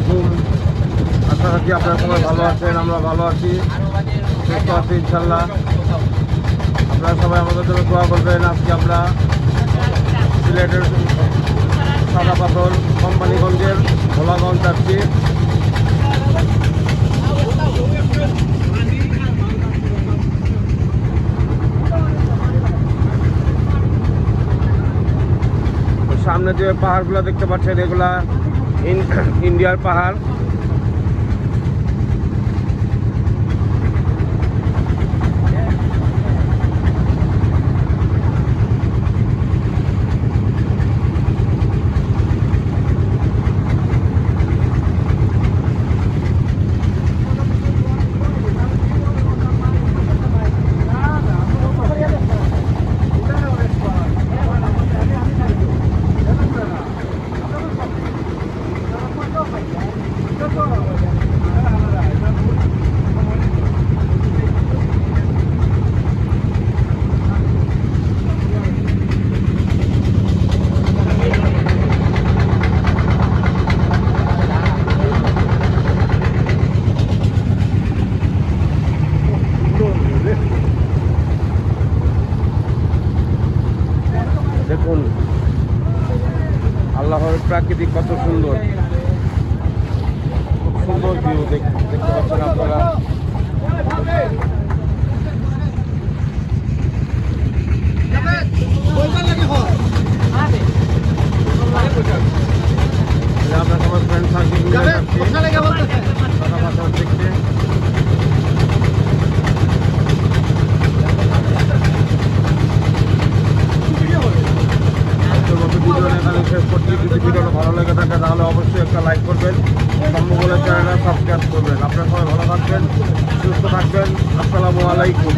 আলাইকুম। আশা রাখি আপনারা সবাই ভালো আছেন, আমরা ভালো আছি, সুস্থ আছি ইনশাল্লাহ। আপনারা সবাই আমাদের জন্য দোয়া করবেন। আজকে আমরা সিলেটের সাদা পাথর কোম্পানিগঞ্জের ভোলাগঞ্জ যাচ্ছি। সামনে যে পাহাড়গুলো দেখতে পাচ্ছেন এগুলা ইন্ডিয়ার পাহাড়। দেখুন আল্লাহর প্রাকৃতিক কত সুন্দর, খুব সুন্দর ভিউ দেখতে পাচ্ছেন আপনারা। আমরা সবাই ফ্রেন্ড সার্কেল মিলে যাচ্ছি সাদা পাথর দেখতে। শেষ করছি। যদি ভিডিওটা ভালো লেগে থাকে তাহলে অবশ্যই একটা লাইক করবেন, সম্ভব হলে চ্যানেলটা সাবস্ক্রাইব করবেন। আপনারা সবাই ভালো থাকবেন, সুস্থ থাকবেন। আসসালামু আলাইকুম।